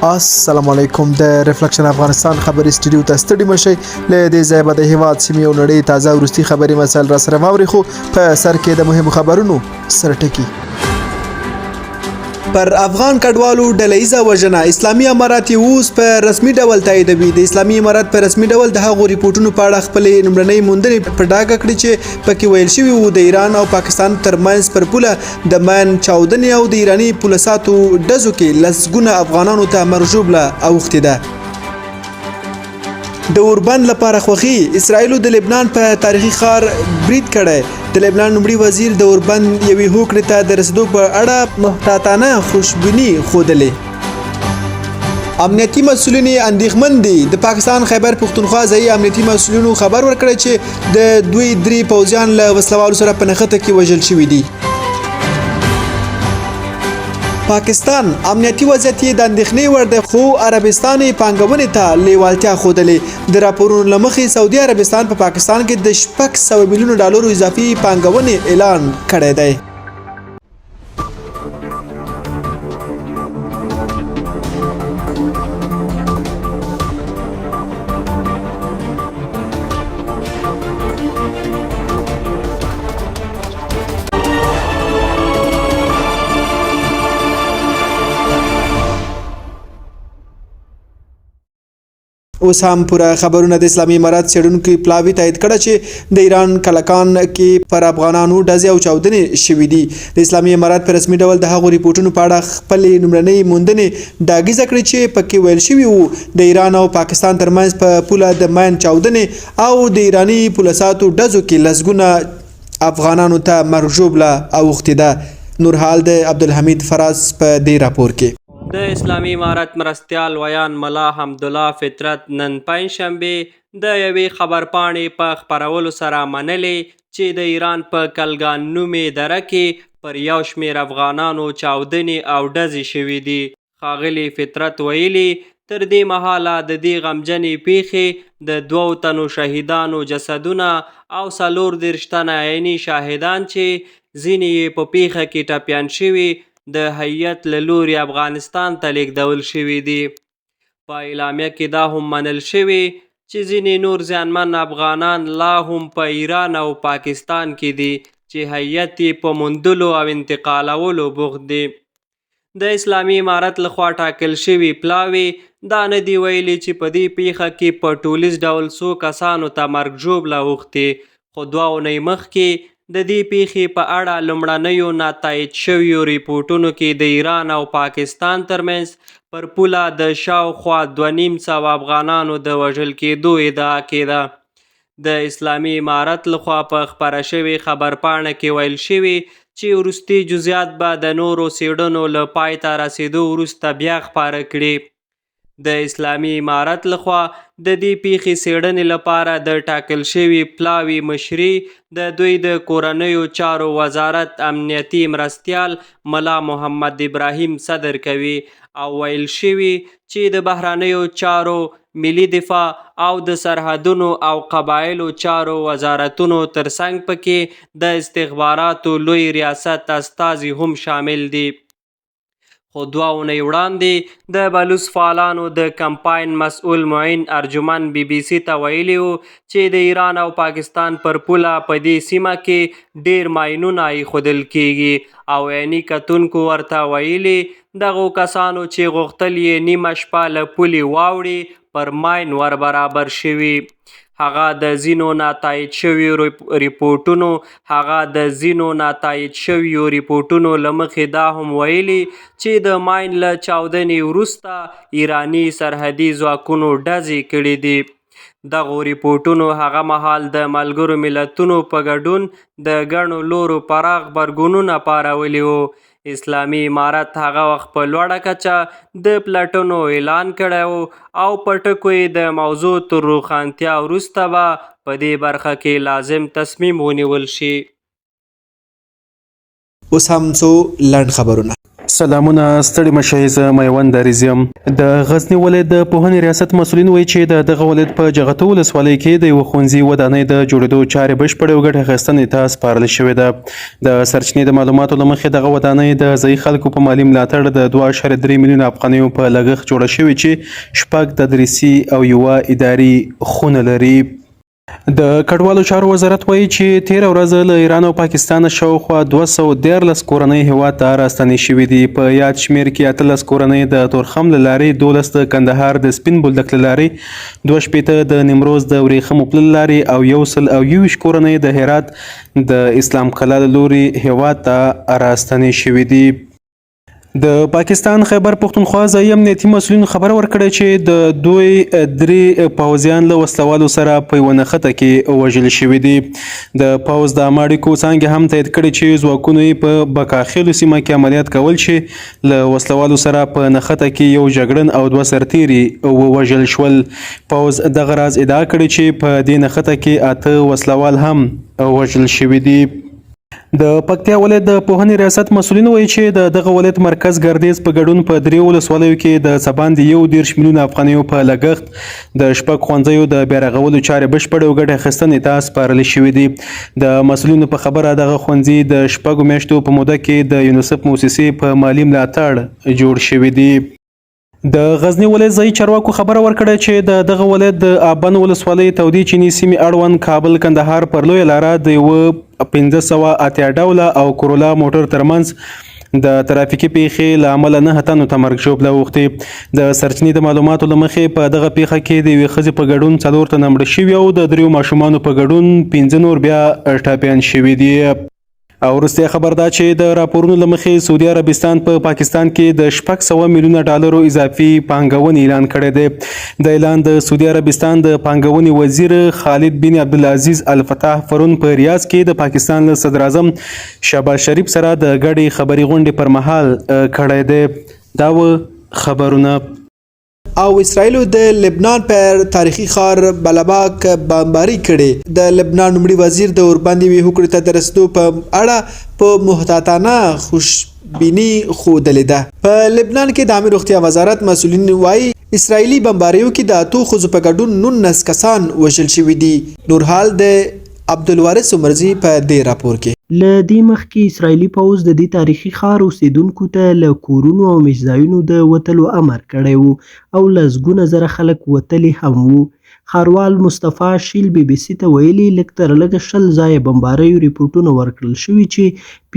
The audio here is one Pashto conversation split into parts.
السلام علیکم د ریفلیکشن افغانستان خبري سټوډیو ته ستړي مشئ له دې ځای به د هیواد سیمې او نړۍ تازه وروستي خبري مسایل را سره واوري خو په سر کې د مهمو خبرونو سرټکی پر افغان کډوالو ډلهیزه وژنه اسلامي امارات اوس په رسمي ډول تاییدوي د اسلامي امارات په رسمي ډول د هغو ریپورتونو په اړه خپلې لومړنۍ موندنې په ډاګه کړي چې پکې ویل شوي وو د ایران او پاکستان ترمنځ پر پوله د مین چاودنې او د ایراني پولساتو ډزو کې لسګونه افغانانو ته مرژوبله اوښتې ده د اوربند لپاره خوخي اسرائیلو د لبنان په تاریخي ښار برید کړی د لبنان لومړي وزیر د اوربند یوې هوکړې ته د رسیدو په اړه محتاطانه خوشبیني ښودلې امنیتي مسؤلین اندېښمن دي د پاکستان خیبر پښتونخوا ځایي امنیتي مسؤلینو خبر ورکړی چې د دوی 3 پوځیان له وسلوالو سره په نښته کې وژل شوي دي پاکستان امنیتي وضعیت د اندېښنې وړ دی خو عربستان پانګونې ته لیوالتیا ښودلې د راپورونو له مخې سعودي عربستان په پاکستان کې د $600 میلیون اضافي پانګونې اعلان کړی دی اوس هم پوره خبرونه د اسلامي امارات څېړونکو پلاوي تایید کړه چې د ایران کلکان کې پر افغانانو ډزې او چاودنې شوي دي د اسلامي امارات په رسمي ډول د هغو ریپورټونو په اړه خپلې لومړنۍ موندنې ډاګیزه کړې چې پکې ویل شوي وو د ایران او پاکستان ترمنځ په پوله د مین چاودنې او د ایراني پولساتو ډزو کې لسګونه افغانانو ته مرژوبله اوښتې ده نورحال د عبدالحمید فراز په دې راپور کې د اسلامي امارت مرستیال ویان ملا حمدالله فطرت نن پنجشنبې د یوې خبرپاڼې په خپرولو سره منلې چې د ایران په کلګان نومې دره کې پر یو شمېر افغانانو چاودنې او ډزې شوي دي ښاغلي فطرت ویلي تر دې مهاله د دې غمجنې پیښې د 2 تنو شهیدانو جسدونه او 34 تنه عیني شاهدان چې ځینې یې په پیښه کې ټپیان شوي د هیئت له لوري افغانستان ته لیږدول شوي دي په اعلامیه کې دا هم منل شوي چې ځینې نور زیانمن افغانان لا هم په ایران او پاکستان کې دي چې هیئت یې په موندلو او انتقالولو بوخت دي د اسلامي امارت لخوا ټاکل شوي پلاوي دا نه دي ویلي چې په دې پیښه کې په ټولیز ډول څو کسانو ته مرګ ژوبله اوښتې خو 2 اونۍ مخکې د دې پیښې په اړه لومړنیو ناتایید شویو ریپورټونو کې د ایران او پاکستان ترمنځ پر پوله د شاوخوا 250 افغانانو د وژل کېدو ادعا کېده د اسلامي امارت لخوا په خپره شوې خبرپاڼه کې ویل شوي چې وروستي جزئیات به د نورو څېړنو له پای ته رسېدو وروسته بیا خپاره کړي د اسلامي امارت لخوا د دې پیښې څېړنې لپاره د ټاکل شوي پلاوي مشري د دوی د کورنیو چارو وزارت امنیتي مرستیال ملا محمد ابراهیم صدر کوي او ویل شوي چې د بهرنیو چارو ملي دفاع او د سرحدونو او قبایلو چارو وزارتونو ترڅنګ پکې د استخباراتو لوی ریاست استازي هم شامل دي خو 2 اونۍ وړاندې د بلوڅ فعالانو د کمپاین مسؤل معین ارجمن BBC ته ویلي وو چې د ایران او پاکستان پر پوله په دې سیمه کې ډیر ماینونه ایښودل کیږي او عیني کتونکو ورته ویلي دغو کسانو چې غوښتل یې نیمه شپه له پولې واوړي پر ماین ور برابر شوي هغه د ځینو ناتایید شویو ریپورټونو له مخې دا هم ویلي چې د ماین له چاودنې وروسته ایراني سرحدي ځواکونو ډزې کړي دي دغو ریپورټونو هغه مهال د ملګرو ملتونو په ګډون د ګڼو لورو پراخ غبرګونونه پارولي وو اسلامي امارت هغه وخت په لوړه کچه د پلټنو اعلان کړی وو او په ټکو یې د موضوع تر روښانتیا وروسته به په دې برخه کې لازم تصمیم ونیول شي اوس هم څو لنډ خبرونه سلامونه ستړي مشئ زه میوند دریځ یم. د غزني ولایت د پوهنې ریاست مسؤلین وایي چې د دغه ولایت په جغتو ولسوالۍ کې د یوه ښوونځي ودانۍ د جوړېدو چارې بشپړې او ګټې اخیستنې ته سپارل شوې ده. د سرچینې د معلوماتو له مخې دغه ودانۍ د ځایي خلکو په مالي ملاتړ د 2.3 میلیونه افغانیو په لګښت جوړه شوې چې 6 تدریسي او یوه اداري خونه لري. د کډوالو چارو وزارت وایي چې تیره ورځ له ایران او پاکستان شاوخوا 214 کورنۍ هیواد ته راستنې شوي دي. په یاد شمیر کې 18 کورنۍ د تورخم له لارې، 12 د کندهار د سپین بولدک له لارې، 2 د نیمروز د ورېښمو پله له لارې او 121 کورنۍ د هرات د اسلام قلعه له لوري هیواد ته راستنې شوي دي. د پاکستان خیبر پختونخوا ځایي امنیتي مسؤلینو خبر ورکړی چې د دوی 3 پوځیان له وسلوالو سره په یوه نښته کې وژل شوي دي. د پوځ د عامه اړیکو څانګې هم تایید کړی چې ځواکونو یې په بکاخیلو سیمه کې عملیات کول چې له وسلوالو سره په نښته کې یو جګړن او 2 سرتیري ووژل شول. پوځ دغه راز ادعا کړې چې په دې نښته کې 8 وسلوال هم وژل شوي دي. د پکتیا ولایت د پوهنې ریاست مسؤلین وایي چې د دغه ولایت مرکز ګردیز په ګډون په 3 ولسوالیو کې د څه باندې 11 میلیونه افغانیو په لګښت د 6 ښوونځیو د بیا رغولو چارې بشپړې او ګټې اخیستنې ته سپارل شوي دي. د مسؤلینو په خبره دغه ښوونځي د 6 میاشتو په موده کې د یونیسف موسسې په مالي ملاتړ جوړ شوي دي. د غزنی ولایت ځایي چارواکو خبره ورکړه چې دغه ولایت د آبان ولسوالۍ تودې چینی سیمې اړوند کابل کندهار پر لویه لاره د یوه 1580 ډوله او کورولا موټر ترمنځ د ترافیکي پیښې له امله 9 تنو ته مرګ ژوبله اوښتې. د سرچینې د معلوماتو له مخې په دغه پیښه کې د یوې ښځې په ګډون 4 تنه مړه شوي او د 3 ماشومانو په ګډون 15 نور بیا ټپیان شوي دي. او وروستۍ خبر دا چې د راپورونو له مخې سعودي عربستان په پاکستان کې د 600 میلیونه ډالرو اضافي پانګونې اعلان کړی دی. د اعلان د سعودي عربستان د پانګونې وزیر خالد بن عبدالعزیز الفتاح پرون په ریاض کې د پاکستان له صدر اعظم شهباز شریف سره د ګډې خبري غونډې پر مهال کړی دی. دا و خبرونه. او اسرائیلو د لبنان پر تاریخي ښار بلباک بمباري کړي. د لبنان لومړي وزیر د اورباندې وی هوکړې ته د رسېدو په اړه په محتاطانه خوشبیني ښودلې ده. په لبنان کې د عامه روغتیا وزارت مسؤلین وایي اسرائیلي بمباریو کې د 8 ښځو په ګډون 19 کسان وژل شوي دي. نورحال د عبدالوارث عمرزي په دې راپور کې. له دې مخکې اسرائیلي پوځ د دې تاریخي ښار اوسیدونکو ته له کورونو او میشځایونو د وتلو امر کړی و او لسګونه زره خلک وتلي هم وو. ښاروال مصطفی شیل بی بی سی ته ویلي لږ تر لږه 20 ځایه بمباریو ریپورټونه ورکړل شوي چې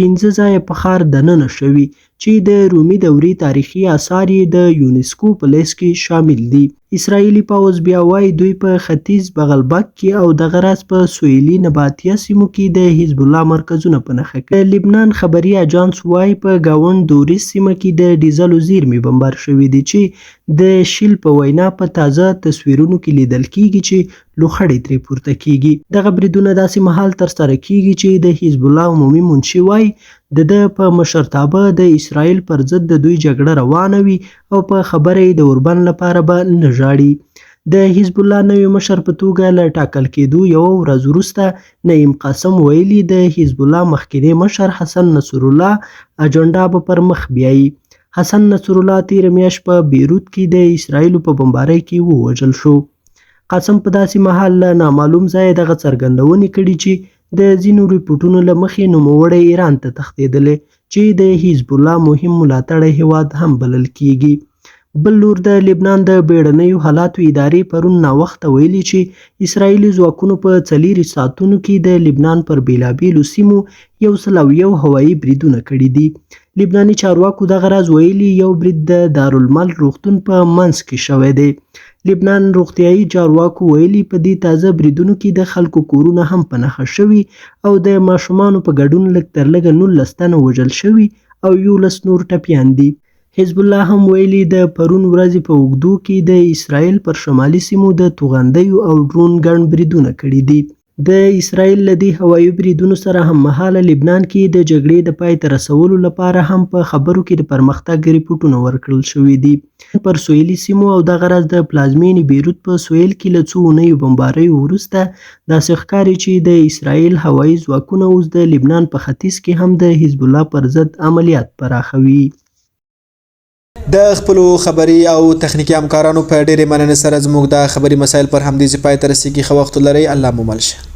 15 ځایه په ښار دننه شوي چې د رومي دورې تاریخي آثار یې د یونسکو په لیست کې شامل دي. اسرائیلي پوځ بیا وایي دوی په ختیځ بغلبک کې او دغه راز په سویلي نباتیه سیمو کې د حزب الله مرکزونه په نښه کړي. لبنان خبري اجانس وایي په ګاونډ دوریس سیمه کې د ډیزلو زیرمې بمبار شوي دي چې د شیل په وینا په تازه تصویرونو کې لیدل کیږي چې لوخړې ترې پورته کیږي. دغه بریدونه داسې مهال ترسره کیږي چې د حزب الله عمومي منشي وایي د په مشرتابه د اسرائیل پر ضد د دوی جګړه روانه وي او په خبره د اوربند لپاره به نه ژاړي. د حزب الله نوي مشر په توګه له ټاکل کېدو یوه ورځ وروسته نعیم قاسم ویلي د حزب الله مخکینی مشر حسن نصر الله اجنډا به پر مخ بیایي. حسن نصر الله تیره میاشت په بیروت کې د اسرائیلو په بمبارۍ کې ووژل شو. قاسم په داسې مهال له نامعلوم ځایه دغه څرګندونې کړي چې د ځینو ریپورټونو له مخې نوموړی ایران ته تښتېدلی چې د حزب الله مهم ملاتړی هیواد هم بلل کیږي. بل لور د لبنان د بیړنیو حالاتو ادارې پرون ناوخته ویلي چې اسرائیلي ځواکونو په 4 ساعتونو کې د لبنان پر بیلابیلو سیمو 101 هوایي بریدونه کړي دي. لبناني چارواکو دغه راز ویلي یو برید د دارالمل روغتون په منځ کې شوی دی. لبنان روغتیایي چارواکو ویلي په دې تازه بریدونو کې د خلکو کورونه هم په نښه شوي او د ماشومانو په ګډون لږ تر لږه 19 تنه وژل شوي او 11 نور ټپیان دي. حزب الله هم ویلي د پرون ورځې په اوږدو کې د اسرائیل پر شمالي سیمو د توغندیو او ډرون ګڼ بریدونه کړي دي. د اسرائیل له دې هوایي بریدونو سره هممهاله لبنان کې د جګړې د پای ته رسولو لپاره هم په خبرو کې د پرمختګ ریپورټونه ورکړل شوي دي. پر سویلي سیمو او دغه راز د پلازمینې بیروت په سویل کې له څو اونیو بمباریو وروسته داسې ښکاري چې د اسرائیل هوایي ځواکونه اوس د لبنان په ختیځ کې هم د حزب الله پر ضد عملیات پراخوي. د خپلو خبري او تخنیکي همکارانو په ډېرې مننې سره زموږ د خبري مسایل پر همدې ځای پای ته رسیږي. ښه وخت ولرئ. الله مو مل شه.